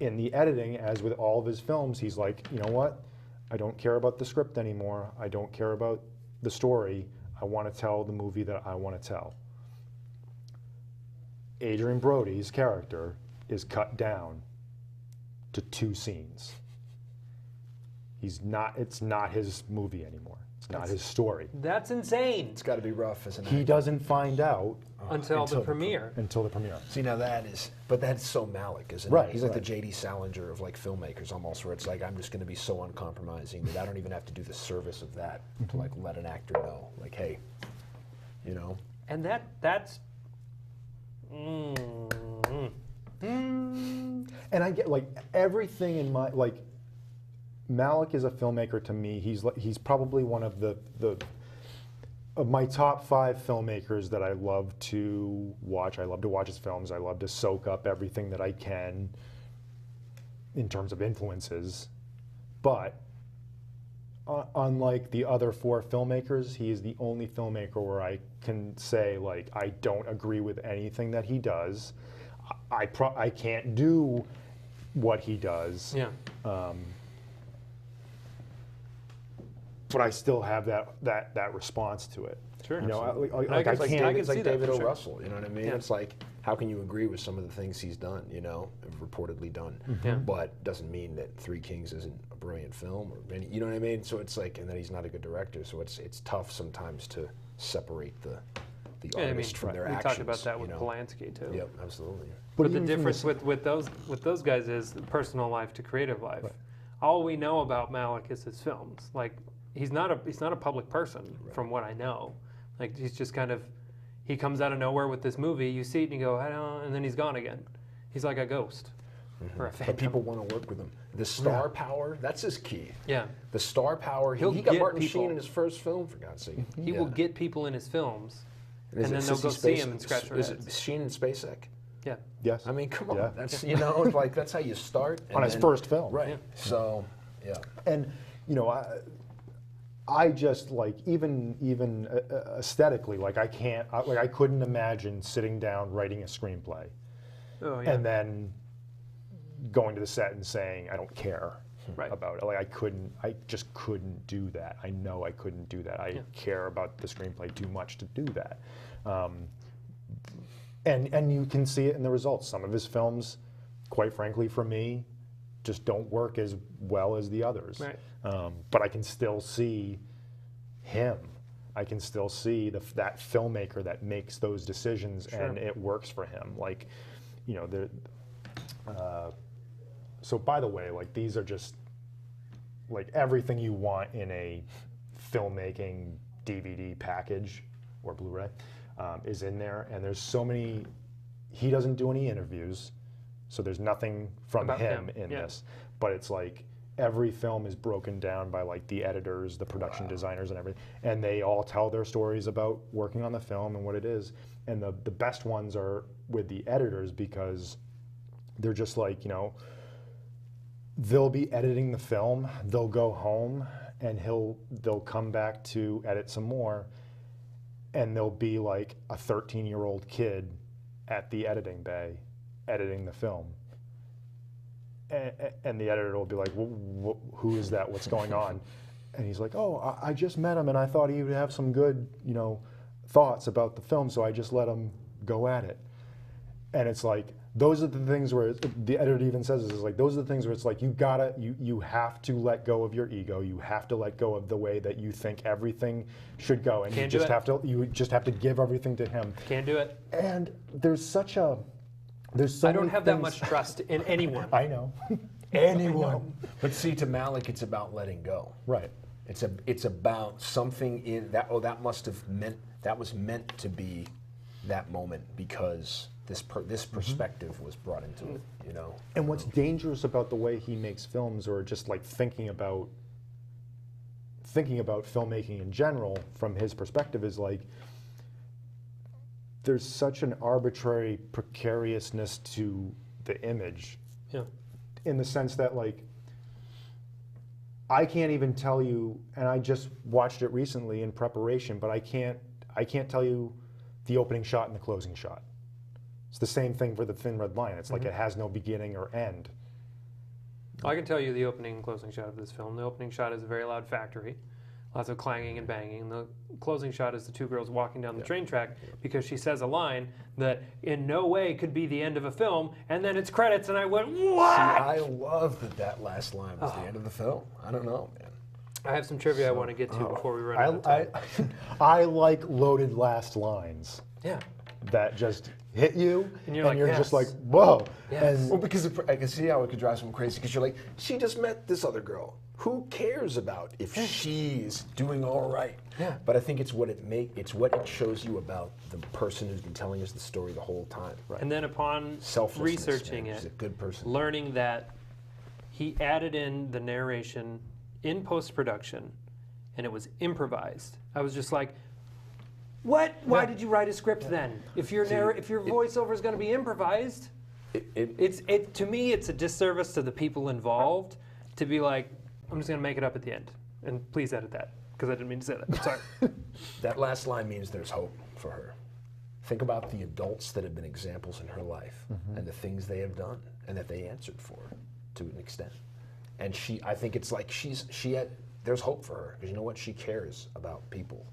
in the editing, as with all of his films, he's like, you know what? I don't care about the script anymore. I don't care about the story. I want to tell the movie that I want to tell. Adrian Brody's character is cut down to 2 scenes. It's not his movie anymore. It's not his story. That's insane. It's got to be rough as an He actor. doesn't find out Until the premiere. until the premiere. See, now but that's so Malick, isn't Right, it? He's like the right. J.D. Salinger of like filmmakers almost, where it's like, I'm just going to be so uncompromising that I don't even have to do the service of that to like let an actor know, like, hey, And that's And I get like everything in my Malick is a filmmaker to me. He's probably one of the of my top 5 filmmakers that I love to watch. I love to watch his films. I love to soak up everything that I can in terms of influences. But unlike the other 4 filmmakers, he is the only filmmaker where I can say, like, I don't agree with anything that he does. I can't do what he does. Yeah. But I still have that response to it. Sure. You know, I can see It's like that David for O. sure. Russell, you know what I mean? Yeah. It's like, how can you agree with some of the things he's done, you know, reportedly done? Yeah. But doesn't mean that Three Kings isn't a brilliant film, or any, you know what I mean? So it's like, and that he's not a good director. So it's tough sometimes to separate the Yeah, I mean, artist from their we actions. talked about that you with know? Polanski too. Yep, absolutely. But even the from difference with those guys is personal life to creative life. Right. All we know about Malick is his films. Like he's not a public person from what I know. Like he's just kind of he comes out of nowhere with this movie. You see it and you go, I don't, and then he's gone again. He's like a ghost or a phantom. But people want to work with him. The star power, that's his key. Yeah, The star power. He'll He got get Martin people. Sheen in his first film, for God's sake. he will get people in his films, Is and it then they'll Sissy go see Spacek? him and scratch their Is heads. it Sheen and Spacek? Yeah, Yes. I mean, come on. Yeah. That's, you know, like that's how you start. and On his then- first film. Right. Yeah. So, yeah. And you know, I just like even aesthetically, like I couldn't imagine sitting down writing a screenplay oh yeah, and then going to the set and saying I don't care Right. about it. Like I just couldn't do that. I know I couldn't do that. I care about the screenplay too much to do that. And you can see it in the results. Some of his films, quite frankly, for me, just don't work as well as the others. Right. But I can still see him. I can still see that filmmaker that makes those decisions, and it works for him. Like, you know, so by the way, like these are just like everything you want in a filmmaking DVD package or Blu-ray is in there, and there's so many. He doesn't do any interviews, so there's nothing from About him him, in yeah. this. But it's like every film is broken down by like the editors, the production designers, and everything, and they all tell their stories about working on the film and what it is. And the best ones are with the editors because they're just like, you know, they'll be editing the film, they'll go home, and they'll come back to edit some more, and they'll be like a 13-year-old kid at the editing bay editing the film. And the editor will be like, who is that? What's going on? And he's like, oh, I just met him, and I thought he would have some good, you know, thoughts about the film, so I just let him go at it. And it's like, those are the things where the editor even says this, is like, those are the things where it's like, you have to let go of your ego. You have to let go of the way that you think everything should go. And Can't you do just it. you just have to give everything to him. can't do it. And there's so I don't many have that things- much trust in anyone. I know. Anyone. But see, to Malick, it's about letting go. Right. It's about something in that. Oh, that was meant to be that moment because this perspective was brought into it. You know. And what's dangerous about the way he makes films, or just like thinking about filmmaking in general from his perspective, is like there's such an arbitrary precariousness to the image, Yeah. in the sense that like I can't even tell you, and I just watched it recently in preparation, but I can't tell you the opening shot and the closing shot. It's the same thing for the Thin Red Line. It's like it has no beginning or end. I can tell you the opening and closing shot of this film. The opening shot is a very loud factory, lots of clanging and banging. The closing shot is the two girls walking down the train track because she says a line that in no way could be the end of a film, and then it's credits, and I went, what? See, I love that last line was the end of the film. I don't know, man. I have some trivia I want to get to before we run out of time. I like loaded last lines Yeah. that just hit you, And you're like, just yes. like, whoa. Yes. Well, because I can see how it could drive someone crazy. Because you're like, she just met this other girl. Who cares about if she's doing all right? Yeah. But I think it's what it shows you about the person who's been telling us the story the whole time. Right. And then upon Selflessness, researching man. it, She's a good person. learning that he added in the narration in post-production, and it was improvised. I was just like, What? Why did you write a script then? If your voiceover is going to be improvised, to me it's a disservice to the people involved to be like, I'm just going to make it up at the end, and please edit that because I didn't mean to say that. Sorry. That last line means there's hope for her. Think about the adults that have been examples in her life and the things they have done and that they answered for to an extent. And I think it's like there's hope for her because you know what? She cares about people.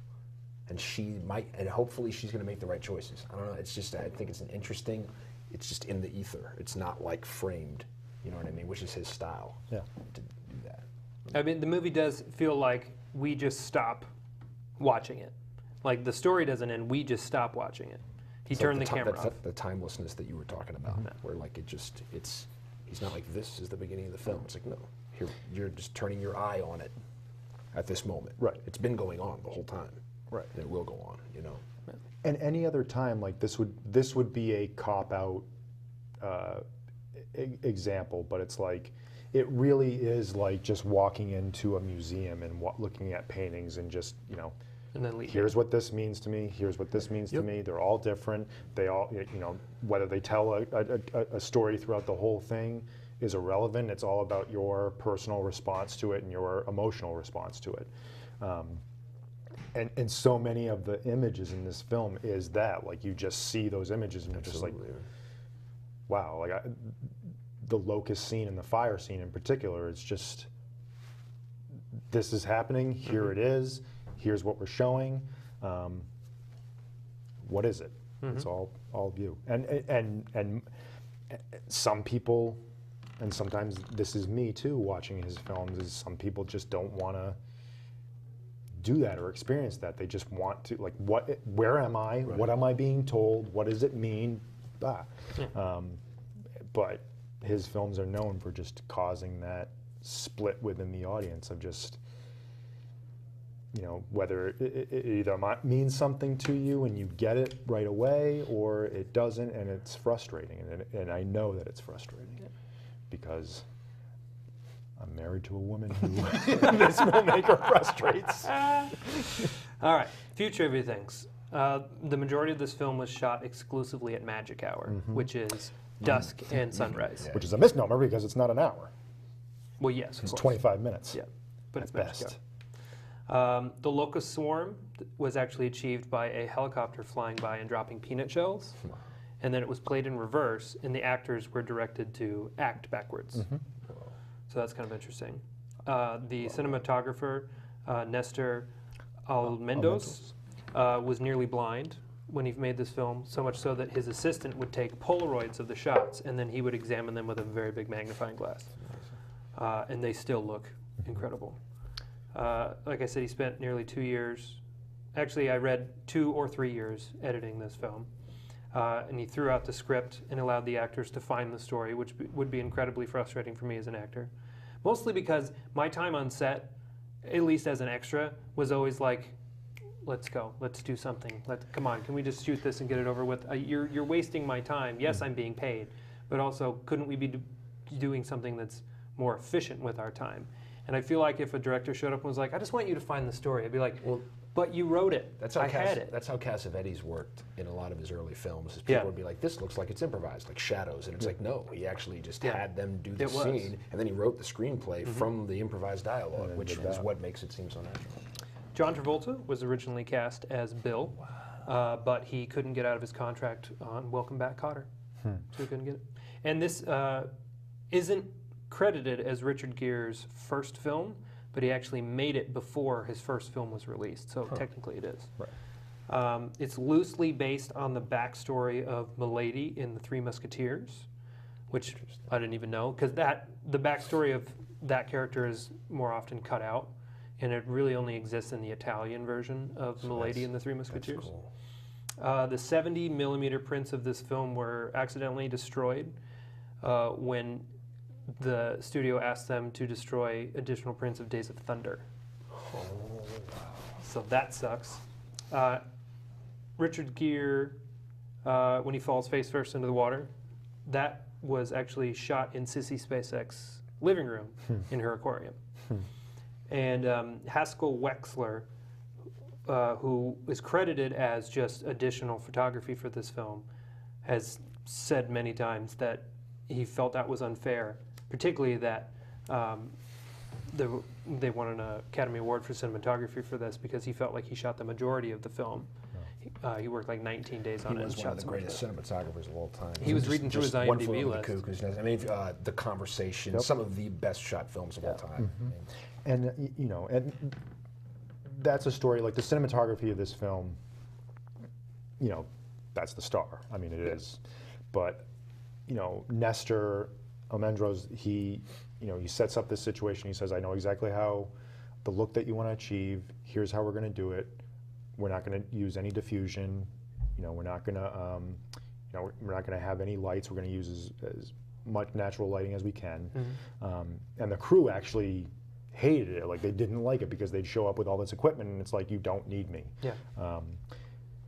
And and hopefully she's going to make the right choices. I don't know. It's just, I think it's it's just in the ether. It's not like framed, you know what I mean? Which is his style to do that. I mean, the movie does feel like we just stop watching it. Like the story doesn't end, we just stop watching it. He turned the camera off. The timelessness that you were talking about, where like he's not like this is the beginning of the film. It's like, no, you're just turning your eye on it at this moment. Right. It's been going on the whole time. Right. And it will go on, you know. And any other time, like this would be a cop-out example, but it's like, it really is like just walking into a museum and looking at paintings and just, you know, And then leave. Here's what this means to me. Here's what this means to me. They're all different. They all, you know, whether they tell a story throughout the whole thing is irrelevant. It's all about your personal response to it and your emotional response to it. And so many of the images in this film is that, like, you just see those images and you're just like, wow. Like the locust scene and the fire scene in particular, it's just, this is happening. Here it is. Here's what we're showing. What is it? It's all of you. And some people, and sometimes this is me too, watching his films, is some people just don't want to do that or experience that. They just want to, like, where am I? Right. What am I being told? What does it mean? But his films are known for just causing that split within the audience of just, you know, whether it either means something to you and you get it right away, or it doesn't, and it's frustrating. And I know that it's frustrating because I'm married to a woman who this filmmaker frustrates. All right, few trivia things. The majority of this film was shot exclusively at magic hour, which is dusk and sunrise. Which is a misnomer because it's not an hour. Well, yes, it's 25 minutes. Yeah, but it's best. magic hour. The locust swarm was actually achieved by a helicopter flying by and dropping peanut shells, and then it was played in reverse, and the actors were directed to act backwards. So that's kind of interesting. The cinematographer, Nestor Almendos, was nearly blind when he made this film, so much so that his assistant would take Polaroids of the shots and then he would examine them with a very big magnifying glass. And they still look incredible. Like I said, he spent nearly 2 years. Actually, I read 2 or 3 years editing this film. And he threw out the script and allowed the actors to find the story, which would be incredibly frustrating for me as an actor. Mostly because my time on set, at least as an extra, was always like, let's go, let's do something. Come on, can we just shoot this and get it over with? You're wasting my time. Yes, I'm being paid, but also couldn't we be doing something that's more efficient with our time? And I feel like if a director showed up and was like, I just want you to find the story, I'd be like, well, but you wrote it. I had it. That's how Cassavetes worked in a lot of his early films. Is people would be like, this looks like it's improvised, like Shadows. And it's like, no, he actually just had them do the scene, and then he wrote the screenplay from the improvised dialogue, which is what makes it seem so natural. John Travolta was originally cast as Bill, but he couldn't get out of his contract on Welcome Back, Kotter. So he couldn't get it. And this isn't credited as Richard Gere's first film, but he actually made it before his first film was released, so technically it is. Right. It's loosely based on the backstory of Milady in The Three Musketeers, which I didn't even know, because the backstory of that character is more often cut out, and it really only exists in the Italian version of Milady in The Three Musketeers. Cool. The 70 millimeter prints of this film were accidentally destroyed when the studio asked them to destroy additional prints of Days of Thunder. So that sucks. Richard Gere, when he falls face first into the water, that was actually shot in Sissy Spacek's living room in her aquarium. And Haskell Wexler, who is credited as just additional photography for this film, has said many times that he felt that was unfair, particularly that they won an Academy Award for cinematography for this because he felt like he shot the majority of the film. He worked like 19 days on it. He was and one of shot the greatest cinematographers of all time. He was reading through his One Flew IMDb Over the list. Cuckoo's Nest. I mean, The Conversation, some of the best shot films of all time. And you know, and that's a story, like the cinematography of this film, you know, that's the star. I mean, it is. But, you know, Nestor Almendros, he sets up this situation. He says, I know exactly how the look that you want to achieve. Here's how we're going to do it. We're not going to use any diffusion. You know, we're not going to, we're not going to have any lights. We're going to use as much natural lighting as we can. And the crew actually hated it. Like, they didn't like it because they'd show up with all this equipment, and it's like, you don't need me. Yeah.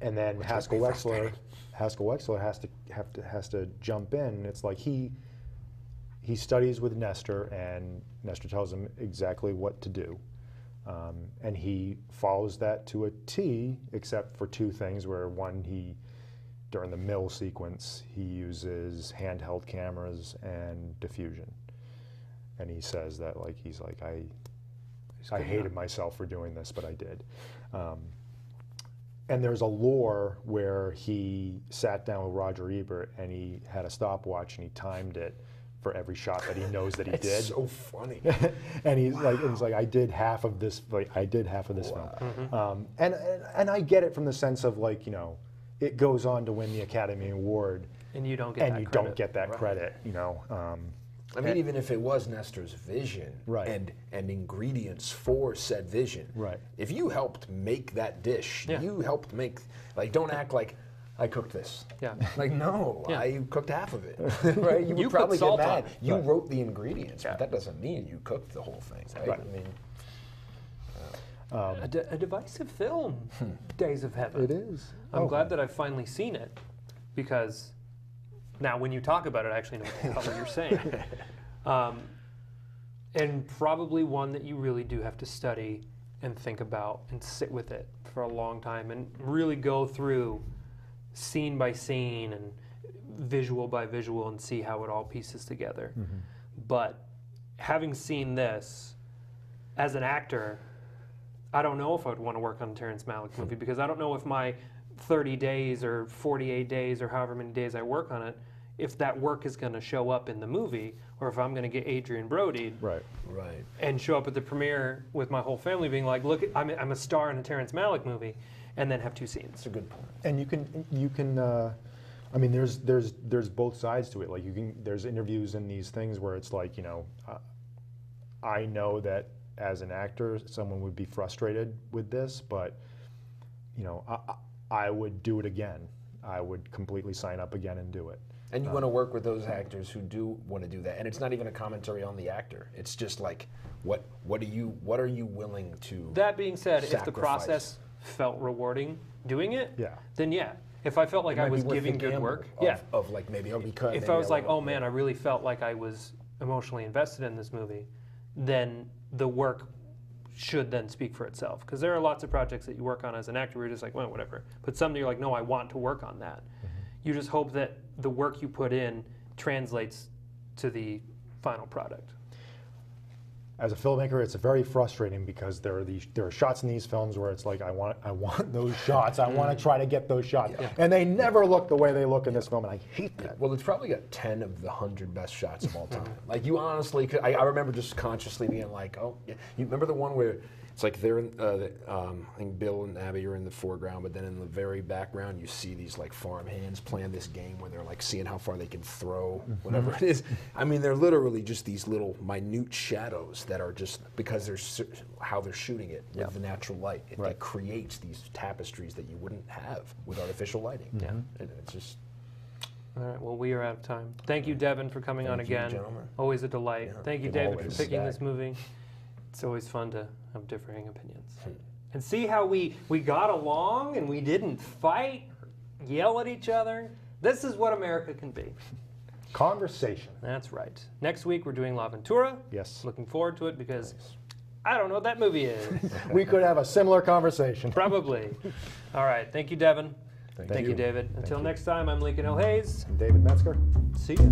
And then Haskell Wexler has to jump in. And it's like he studies with Nestor, and Nestor tells him exactly what to do. And he follows that to a T, except for two things, where one, during the mill sequence, he uses handheld cameras and diffusion. And he says that, like, I hated myself for doing this, but I did. And there's a lore where he sat down with Roger Ebert and he had a stopwatch and he timed it for every shot that he knows that he did. It's so funny. And he's like, I did half of this. Like, I did half of this film. And I get it from the sense of, like, you know, it goes on to win the Academy Award, And you don't get that credit. don't get that credit. You know. I mean, even if it was Nestor's vision Right. and ingredients for said vision, Right. if you helped make that dish, you helped make, like, don't act like I cooked this. Yeah. Like, no, Yeah. I cooked half of it. Right? You would You put probably get salt on mad. it. You wrote the ingredients, Yeah. but that doesn't mean you cooked the whole thing. Right? Right. I mean, A divisive film, Days of Heaven. It is. I'm glad that I've finally seen it, because now when you talk about it, I actually know what the hell you're saying. And probably one that you really do have to study and think about and sit with it for a long time and really go through scene by scene and visual by visual and see how it all pieces together. But having seen this, as an actor, I don't know if I'd want to work on a Terrence Malick movie, because I don't know if my 30 days or 48 days or however many days I work on it, if that work is going to show up in the movie, or if I'm going to get Adrian Brody Right. and show up at the premiere with my whole family being like, look, I'm a star in a Terrence Malick movie, and then have two scenes. that's a good point. And you can. I mean, there's both sides to it. Like, there's interviews in these things where it's like, you know, I know that as an actor, someone would be frustrated with this, but, you know, I would do it again. I would completely sign up again and do it. And you want to work with those actors who do want to do that. And it's not even a commentary on the actor. It's just like, what are you willing to That being said, if the sacrifice? process felt rewarding doing it, Yeah. then yeah. If I felt like It I might be was worth giving the good gamble work, of like maybe I'll be cut. if I was like, oh man, I really felt like I was emotionally invested in this movie, then the work should then speak for itself. Because there are lots of projects that you work on as an actor where you're just like, well, whatever. But some you're like, no, I want to work on that. You just hope that the work you put in translates to the final product. As a filmmaker, it's very frustrating because there are shots in these films where it's like, I want those shots. I want to try to get those shots, and they never look the way they look in this film, and I hate that. Well, it's probably got 10 of the 100 best shots of all time. Like, you honestly could, I remember just consciously being like, oh, yeah. You remember the one where it's like they're in, I think Bill and Abby are in the foreground, but then in the very background you see these like farm hands playing this game where they're like seeing how far they can throw, whatever it is. I mean, they're literally just these little minute shadows that are just, because they're how they're shooting it with the natural light. It creates these tapestries that you wouldn't have with artificial lighting. It's just... All right, well, we are out of time. Thank you, Devon, for coming on Thank you, again. gentlemen. Always a delight. Thank you, You're David, for always picking back. this movie. It's always fun to have differing opinions. And see how we got along and we didn't fight, yell at each other. This is what America can be. Conversation. That's right. Next week, we're doing La Ventura. Yes. Looking forward to it because I don't know what that movie is. We could have a similar conversation. Probably. All right. Thank you, Devin. Thank Thank you, David. Until next time, I'm Lincoln O'Hays. David Metzger. See ya.